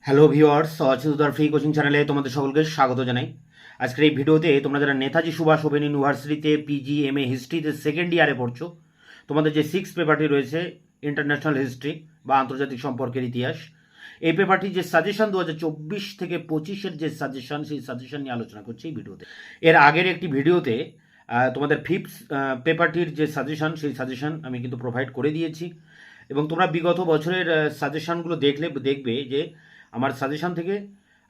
Hello viewers, অচ্যুতার free coaching চ্যানেলে তোমাদের সকলকে স্বাগত জানাই। আজকের এই ভিডিওতে তোমরা যারা নেতাজি সুভাষ ওপেন ইউনিভার্সিটিতে পিজি এম এ হিস্ট্রিতে সেকেন্ড ইয়ারে পড়ছো, তোমাদের যে সিক্স পেপারটি রয়েছে ইন্টারন্যাশনাল হিস্ট্রি বা আন্তর্জাতিক সম্পর্কের ইতিহাস, এই পেপারটি যে সাজেশন 2024 থেকে 25-এর যে সাজেশন, সেই সাজেশন নিয়ে আলোচনা করছি এই ভিডিওতে। এর আগের একটি ভিডিওতে তোমাদের ফিফথ পেপারটির যে সাজেশন, সেই সাজেশন আমি কিন্তু প্রোভাইড করে দিয়েছি এবং তোমরা বিগত বছরের সাজেশনগুলো দেখবে যে আমার সাজেশন থেকে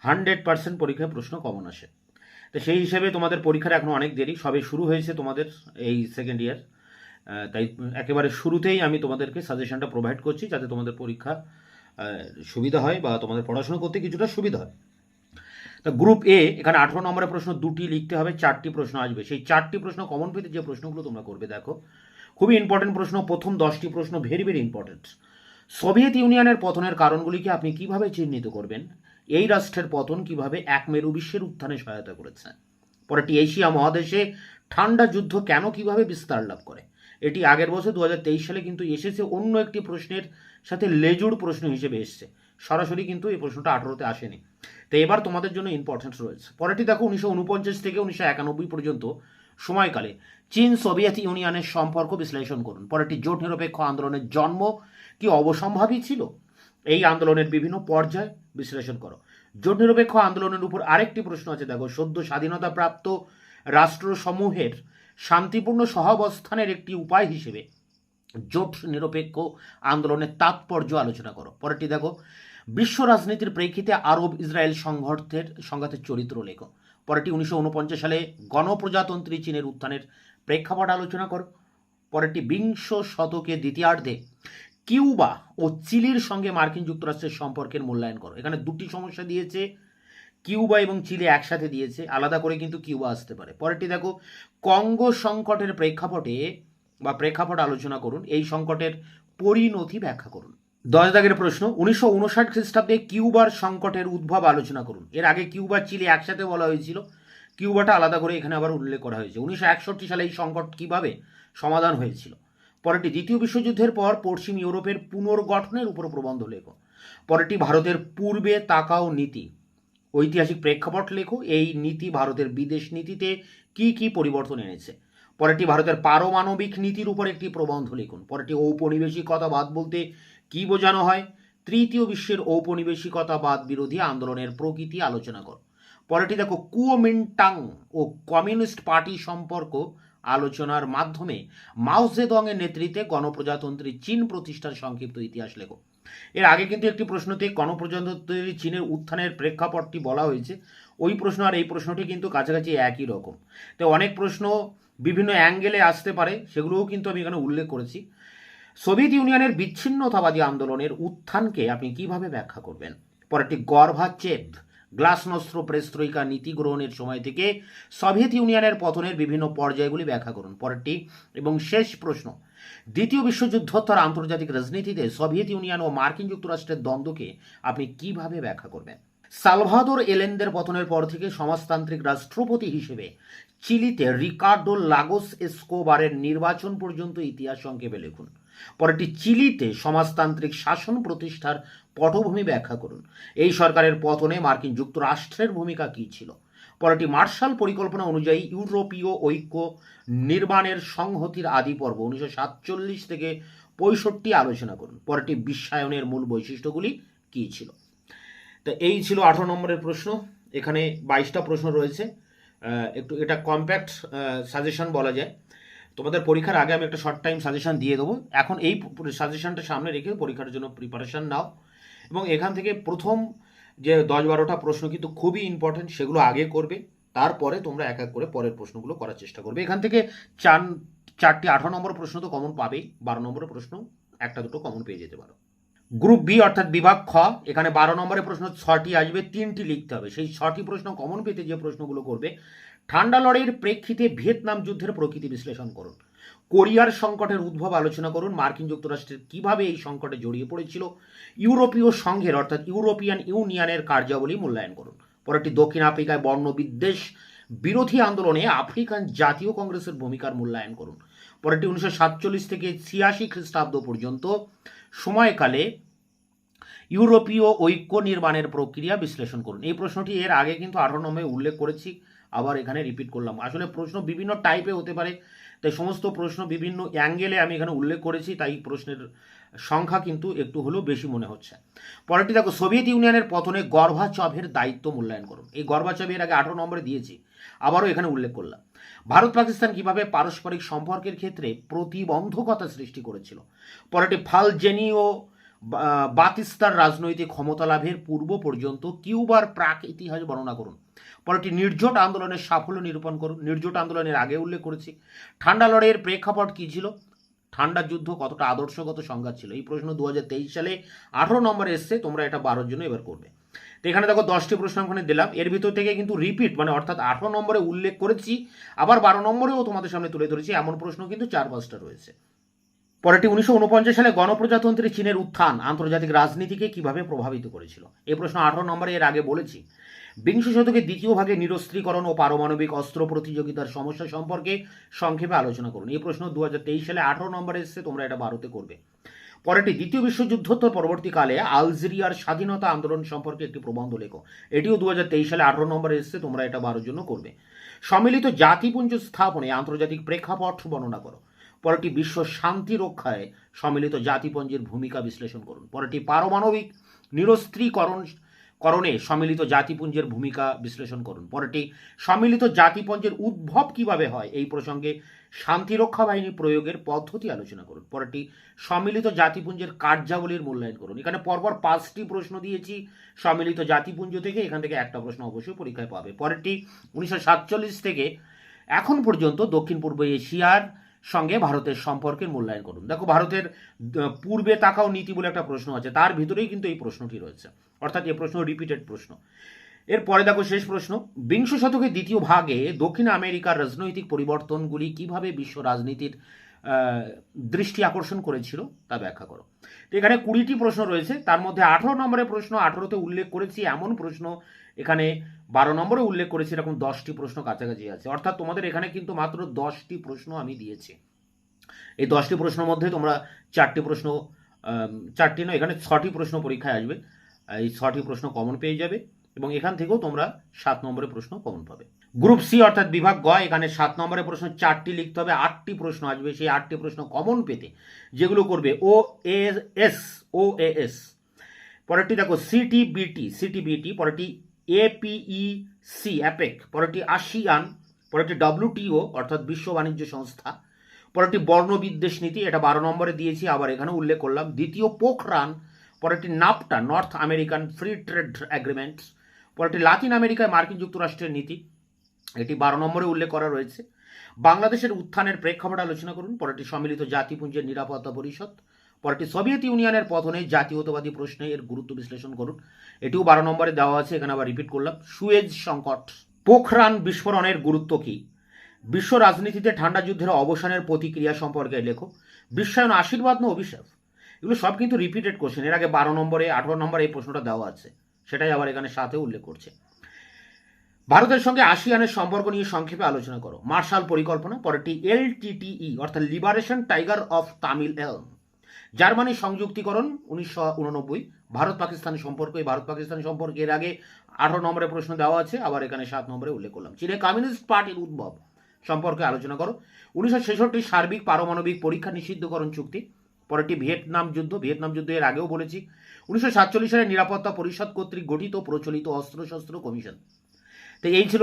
100% পরীক্ষায় প্রশ্ন কমন আসে। তো সেই হিসেবে তোমাদের পরীক্ষার এখনও অনেক দেরি, সবে শুরু হয়েছে তোমাদের এই সেকেন্ড ইয়ার। তাই একেবারে শুরুতেই আমি তোমাদেরকে সাজেশনটা প্রোভাইড করছি যাতে তোমাদের পরীক্ষা সুবিধা হয় বা তোমাদের পড়াশোনা করতে কিছুটা সুবিধা হয়। তা গ্রুপ এ, এখানে 18 নম্বরের প্রশ্ন দুটি লিখতে হবে, 4টি প্রশ্ন আসবে। সেই 4টি প্রশ্ন কমন পেতে যে প্রশ্নগুলো তোমরা করবে দেখো, খুবই ইম্পর্টেন্ট প্রশ্ন। প্রথম 10টি প্রশ্ন ভেরি ভেরি ইম্পর্টেন্ট। সোভিয়েত ইউনিয়নের পতনের কারণগুলিকে আপনি কিভাবে চিহ্নিত করবেন? এই রাষ্ট্রের পতন কিভাবে এক মেরু বিশ্বের উত্থানে সহায়তা করেছে? পরেরটি, এশিয়া মহাদেশে ঠান্ডা যুদ্ধ কেন কিভাবে বিস্তার লাভ করে? এটি আগের বছর 2023 সালে কিন্তু এসেছে, অন্য একটি প্রশ্নের সাথে লেজুড় প্রশ্ন হিসেবে এসছে, সরাসরি কিন্তু এই প্রশ্নটা 18তে আসেনি। তো এবার তোমাদের জন্য ইম্পর্টেন্স রয়েছে। পরেরটি দেখো, 1949 থেকে 1991 পর্যন্ত সময়কালে চীন সোভিয়েত ইউনিয়নের সম্পর্ক বিশ্লেষণ করুন। পরেরটি, জোট নিরপেক্ষ আন্দোলনের জন্ম কি অবসম্ভাবী ছিল? এই আন্দোলনের বিভিন্ন পর্যায় বিশ্লেষণ করো। জোট নিরপেক্ষ আন্দোলনের উপর আরেকটি প্রশ্ন আছে দেখো, সদ্য স্বাধীনতাপ্রাপ্ত রাষ্ট্রসমূহের শান্তিপূর্ণ সহাবস্থানের একটি উপায় হিসেবে জোট নিরপেক্ষ আন্দোলনের তাৎপর্য আলোচনা করো। পরেরটি দেখো, বিশ্ব রাজনীতির প্রেক্ষিতে আরব ইসরায়েল সংঘাতের চরিত্র লেখো। পরেরটি, 1949 সালে গণপ্রজাতন্ত্রী চীনের উত্থানের প্রেক্ষাপট আলোচনা করো। পরেরটি, বিংশ শতকের দ্বিতীয়ার্ধে কিউবা ও চিলির সঙ্গে মার্কিন যুক্তরাষ্ট্রের সম্পর্কের মূল্যায়ন করো। এখানে দুটি সমস্যা দিয়েছে, কিউবা এবং চিলি একসাথে দিয়েছে, আলাদা করে কিন্তু কিউবা আসতে পারে। পরেরটি দেখো, কঙ্গো সংকটের প্রেক্ষাপট আলোচনা করুন। এই সংকটের পরিণতি ব্যাখ্যা করুন। 10 দাগের প্রশ্ন, 1959 খ্রিস্টাব্দে কিউবার সংকটের উদ্ভব আলোচনা করুন। এর আগে কিউবা চিলি একসাথে বলা হয়েছিল, কিউবাটা আলাদা করে এখানে আবার উল্লেখ করা হয়েছে। 1961 সালে এই সংকট কিভাবে সমাধান হয়েছিল? পরেরটি, দ্বিতীয় বিশ্বযুদ্ধের পর পশ্চিম ইউরোপের পুনর্গঠনের উপর প্রবন্ধ লেখো। পরেরটি, ভারতের পূর্বে তাকাও নীতি, ঐতিহাসিক প্রেক্ষাপট লেখো। এই নীতি ভারতের বিদেশ নীতিতে কি কি পরিবর্তন এনেছে? পরেরটি, ভারতের পারমাণবিক নীতির উপর একটি প্রবন্ধ লিখুন। পরেরটি, ঔপনিবেশিকতাবাদ বলতে কি বোঝানো হয়? তৃতীয় বিশ্বের ঔপনিবেশিকতাবাদ বিরোধী আন্দোলনের প্রকৃতি আলোচনা কর। পরেরটি দেখো, কুওমিন্টাং ও কমিউনিস্ট পার্টি সম্পর্ক আলোচনার মাধ্যমে মাও জেদংয়ের নেতৃত্বে গণপ্রজাতন্ত্রী চীন প্রতিষ্ঠার সংক্ষিপ্ত ইতিহাস লেখো। এর আগে কিন্তু একটি প্রশ্নতে গণপ্রজাতন্ত্রী চীনের উত্থানের প্রেক্ষাপটটি বলা হয়েছে, ওই প্রশ্ন আর এই প্রশ্নটি কিন্তু কাছাকাছি একই রকম। তো অনেক প্রশ্ন বিভিন্ন অ্যাঙ্গেলে আসতে পারে, সেগুলোও কিন্তু আমি এখানে উল্লেখ করেছি। সোভিয়েত ইউনিয়নের বিচ্ছিন্নতাবাদী আন্দোলনের উত্থানকে আপনি কিভাবে ব্যাখ্যা করবেন? পরেরটি, গর্ভাচেভ গ্লাসনস্ত্র প্রেস্ত্রৈকা নীতি গ্রহণের সময় থেকে সোভিয়েত ইউনিয়নের পতনের বিভিন্ন পর্যায়গুলি ব্যাখ্যা করুন। পরেরটি এবং শেষ প্রশ্ন, দ্বিতীয় বিশ্বযুদ্ধোত্তর আন্তর্জাতিক রাজনীতিতে সোভিয়েত ইউনিয়ন ও মার্কিন যুক্তরাষ্ট্রের দ্বন্দ্বকে আপনি কিভাবে ব্যাখ্যা করবেন? সালভাদোর এলেন্দের পতনের পর থেকে সমাজতান্ত্রিক রাষ্ট্রপতি হিসেবে চিলিতে রিকার্ডো লাগোস এসকোবারের নির্বাচন পর্যন্ত ইতিহাস সংক্ষেপে লিখুন। পরেরটি, চিলিতে সমাজতান্ত্রিক শাসন প্রতিষ্ঠার পটভূমি ব্যাখ্যা করুন। এই সরকারের পতনে মার্কিন যুক্তরাষ্ট্রের ভূমিকা কী ছিল? পরেরটি, মার্শাল পরিকল্পনা অনুযায়ী ইউরোপীয় ঐক্য নির্মাণের সংহতির আদি পর্ব 1947 থেকে 65 আলোচনা করুন। পরেরটি, বিশ্বায়নের মূল বৈশিষ্ট্যগুলি কী ছিল? তো এই ছিল 18 নম্বরের প্রশ্ন। এখানে 22টা প্রশ্ন রয়েছে, একটু এটা কম্প্যাক্ট সাজেশন বলা যায়। তোমাদের পরীক্ষার আগে আমি একটা শর্ট টাইম সাজেশন দিয়ে দেবো। এখন এই সাজেশনটা সামনে রেখে পরীক্ষার জন্য প্রিপারেশান নাও এবং এখান থেকে প্রথম যে 10-12টা প্রশ্ন কিন্তু খুবই ইম্পর্টেন্ট, সেগুলো আগে করবে, তারপরে তোমরা এক এক করে পরের প্রশ্নগুলো করার চেষ্টা করবে। এখান থেকে চারটি 18 নম্বর প্রশ্ন তো কমন পাবেই, 12 নম্বরের প্রশ্ন একটা দুটো কমন পেয়ে যেতে পারো। গ্রুপ বি অর্থাৎ বিভাগ খ, এখানে 12 নম্বরের প্রশ্ন 6টি আসবে, 3টি লিখতে হবে। সেই 6টি প্রশ্ন কমন পেতে যে প্রশ্নগুলো করবে, ঠান্ডা লড়াইয়ের প্রেক্ষিতে ভিয়েতনাম যুদ্ধের প্রকৃতি বিশ্লেষণ করুন। কোরিয়ার সংকটের উদ্ভব আলোচনা করুন। মার্কিন যুক্তরাষ্ট্রের কিভাবে এই সংকটে জড়িয়ে পড়েছিল? ইউরোপীয় সংঘের অর্থাৎ ইউরোপিয়ান ইউনিয়নের কার্যাবলী মূল্যায়ন করুন। পরেরটি, দক্ষিণ আফ্রিকায় বর্ণবিদ্বেষ বিরোধী আন্দোলনে আফ্রিকান জাতীয় কংগ্রেসের ভূমিকার মূল্যায়ন করুন। পরেরটি, 1947 থেকে 86 খ্রিস্টাব্দ পর্যন্ত সময়কালে ইউরোপীয় ঐক্য নির্মাণের প্রক্রিয়া বিশ্লেষণ করুন। এই প্রশ্নটি এর আগে কিন্তু 18 নম্বরে উল্লেখ করেছি, আবার এখানে রিপিট করলাম। আসলে প্রশ্ন বিভিন্ন টাইপে হতে পারে, তাই সমস্ত প্রশ্ন বিভিন্ন অ্যাঙ্গেলে আমি এখানে উল্লেখ করেছি, তাই প্রশ্নের সংখ্যা কিন্তু একটু হলেও বেশি মনে হচ্ছে। পরেরটি দেখো, সোভিয়েত ইউনিয়নের পতনে গর্বাচভের দায়িত্ব মূল্যায়ন করুন। এই গর্বাচভ এর আগে 18 নম্বরে দিয়েছি, আবারও এখানে উল্লেখ করলাম। ভারত পাকিস্তান কিভাবে পারস্পরিক সম্পর্কের ক্ষেত্রে প্রতিবন্ধকতা সৃষ্টি করেছিল। পরেরটি, ফালজেনি ও বাতিস্তার রাজনৈতিক ক্ষমতা লাভের পূর্ব পর্যন্ত কিউবার প্রাক ইতিহাস বর্ণনা করুন। পরেরটি, নির্জোট আন্দোলনের সাফল্য নিরূপণ করুন। নির্জোট আন্দোলনের আগে উল্লেখ করেছি। ঠান্ডা লড়াইয়ের প্রেক্ষাপট কী ছিল, ঠান্ডা যুদ্ধ কতটা আদর্শগত সংজ্ঞা ছিল। এই প্রশ্ন 2023 সালে 18 নম্বরে এসছে, তোমরা এটা 12 জন্য এবার করবে। তো এখানে দেখো 10টি প্রশ্ন ওখানে দিলাম, এর ভিতর থেকে কিন্তু রিপিট মানে অর্থাৎ 18 নম্বরে উল্লেখ করেছি, আবার 12 নম্বরেও তোমাদের সামনে তুলে ধরেছি, এমন প্রশ্ন কিন্তু 4-5টা রয়েছে। পরেরটি, 1949 সালে গণপ্রজাতন্ত্রী চীনের উত্থান আন্তর্জাতিক রাজনীতিকে কিভাবে প্রভাবিত করেছিল। এই প্রশ্ন 18 নম্বরে এর আগে বলেছি। বিংশ শতকের দ্বিতীয় ভাগে নিরস্ত্রীকরণ ও পারমাণবিক অস্ত্র প্রতিযোগিতার সমস্যা সম্পর্কে সংক্ষেপে আলোচনা করুন। এই প্রশ্ন 2023 সালে 18 নম্বরে এসছে, তোমরা এটা 12তে করবে। পরেরটি, দ্বিতীয় বিশ্বযুদ্ধোত্তর পরবর্তীকালে আলজেরিয়ার স্বাধীনতা আন্দোলন সম্পর্কে একটি প্রবন্ধ লেখো। এটিও 2023 সালে 18 নম্বরে এসছে, তোমরা এটা 12 জন্য করবে। সম্মিলিত জাতিপুঞ্জ স্থাপনে আন্তর্জাতিক প্রেক্ষাপট বর্ণনা করো। পরেরটি, বিশ্ব শান্তি রক্ষায় সম্মিলিত জাতিপুঞ্জের ভূমিকা বিশ্লেষণ করুন। পরেরটি, পারমাণবিক নিরস্ত্রীকরণে সম্মিলিত জাতিপুঞ্জের ভূমিকা বিশ্লেষণ করুন। পরেরটি, সম্মিলিত জাতিপুঞ্জের উদ্ভব কিভাবে হয়, এই প্রসঙ্গে শান্তিরক্ষা বাহিনী প্রয়োগের পদ্ধতি আলোচনা করুন। পরেরটি, সম্মিলিত জাতিপুঞ্জের কার্যাবলীর মূল্যায়ন করুন। এখানে পরপর 5টি প্রশ্ন দিয়েছি সম্মিলিত জাতিপুঞ্জ থেকে, এখান থেকে একটা প্রশ্ন অবশ্যই পরীক্ষায় পাবে। পরেরটি, 1947 থেকে এখন পর্যন্ত দক্ষিণ পূর্ব এশিয়ার সঙ্গে ভারতের সম্পর্কের মূল্যায়ন করুন। দেখো, ভারতের পূর্বে তাকাও নীতি বলে একটা প্রশ্ন আছে, তার ভিতরেই কিন্তু এই প্রশ্নটি রয়েছে, অর্থাৎ এই প্রশ্ন রিপিটেড প্রশ্ন। এরপরে দেখো শেষ প্রশ্ন, বিংশ শতকের দ্বিতীয় ভাগে দক্ষিণ আমেরিকার রাজনৈতিক পরিবর্তনগুলি কিভাবে বিশ্ব রাজনীতির দৃষ্টি আকর্ষণ করেছিল তা ব্যাখ্যা করো। তো এখানে 20টি প্রশ্ন রয়েছে, তার মধ্যে 18 নম্বরের প্রশ্ন 18তে উল্লেখ করেছি এমন প্রশ্ন এখানে 12 নম্বরে উল্লেখ করেছি, এরকম 10টি প্রশ্ন কাছাকাছি আছে। অর্থাৎ তোমাদের এখানে কিন্তু মাত্র 10টি প্রশ্ন আমি দিয়েছি। এই 10টি প্রশ্নের মধ্যে তোমরা 4টি প্রশ্ন, 4টি নয়, এখানে 6টি প্রশ্ন পরীক্ষায় আসবে। এই 6টি প্রশ্ন কমন পেয়ে যাবে এবং এখান থেকেও তোমরা 7 নম্বরের প্রশ্ন কমন পাবে। গ্রুপ সি অর্থাৎ বিভাগ গ, এখানে 7 নম্বরের প্রশ্ন 4টি লিখতে হবে, 8টি প্রশ্ন আসবে। সেই 8টি প্রশ্ন কমন পেতে যেগুলো করবে OAS। পরেরটি দেখো সিটিবিটি, পরেরটি APEC অ্যাপেক, পরেরটি আসিয়ান, পরেরটি WTO অর্থাৎ বিশ্ব বাণিজ্য সংস্থা, পরেরটি বর্ণবিদ্বেষ নীতি, এটা 12 নম্বরে দিয়েছি, আবার এখানে উল্লেখ করলাম। দ্বিতীয় পোখরান, পরেরটি NAFTA North American free trade agreement, পরেরটি লাতিন আমেরিকায় মার্কিন যুক্তরাষ্ট্রের নীতি, এটি 12 নম্বরে উল্লেখ করা রয়েছে। বাংলাদেশের উত্থানের প্রেক্ষাপট আলোচনা করুন। পরেরটি সম্মিলিত জাতিপুঞ্জের নিরাপত্তা পরিষদ, পরেরটি সোভিয়েত ইউনিয়নের পতনে জাতীয়তাবাদী প্রশ্নে এর গুরুত্ব বিশ্লেষণ করুন। এটিও 12 নম্বরে দেওয়া আছে, এখানে আবার রিপিট করলাম। সুয়েজ সংকট, পোখরান বিস্ফোরণের গুরুত্ব কী, বিশ্ব রাজনীতিতে ঠান্ডা যুদ্ধের অবসানের প্রতিক্রিয়া সম্পর্কে লেখো। বিশ্বায়ন আশীর্বাদ না অভিশাপ, এগুলো সব কিন্তু রিপিটেড কোশ্চেন। এর আগে 12 নম্বরে 18 নম্বরে এই প্রশ্নটা দেওয়া আছে, সেটাই আবার এখানে সাথে উল্লেখ করছে। ভারতের সঙ্গে আসিয়ানের সম্পর্ক নিয়ে সংক্ষেপে আলোচনা করো। মার্শাল পরিকল্পনা, পরেরটি LTTE অর্থাৎ লিবারেশন টাইগার অফ তামিল এলম, জার্মানি সংযুক্তিকরণ 1989, ভারত পাকিস্তান সম্পর্ক, এই ভারত পাকিস্তান সম্পর্কে এর আগে 18 নম্বরে প্রশ্ন দেওয়া আছে, আবার এখানে 7 নম্বরে উল্লেখ করলাম। চীনে কমিউনিস্ট পার্টির উদ্ভব সম্পর্কে আলোচনা করো। 1966 সার্বিক পারমাণবিক পরীক্ষা নিষিদ্ধকরণ চুক্তি, পরেরটি ভিয়েতনাম যুদ্ধ এর আগেও বলেছি। 1947 সালে নিরাপত্তা পরিষদ কর্তৃক গঠিত প্রচলিত অস্ত্রশস্ত্র কমিশন। তো এই ছিল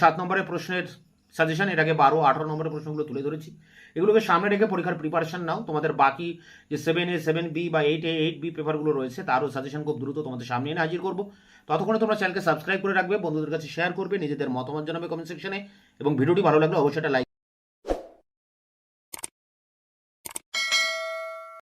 7 নম্বরের প্রশ্নের সাজেশন। এর আগে 12, 18 নম্বরের প্রশ্নগুলো তুলে ধরেছি, এগুলোকে সামনে রেখে পরীক্ষার প্রিপারেশন নাও। তোমাদের বাকি যে 7A 7B বা 8A 8B পেপারগুলো রয়েছে তারও সাজেশন খুব দ্রুত তোমাদের সামনে এনে হাজির করবো। ততক্ষণে তোমরা চ্যানেলকে সাবস্ক্রাইব করে রাখবে, বন্ধুদের কাছে শেয়ার করবে, নিজেদের মতামত জানাবে কমেন্ট সেকশনে, এবং ভিডিওটি ভালো লাগলে অবশ্যই একটা লাইক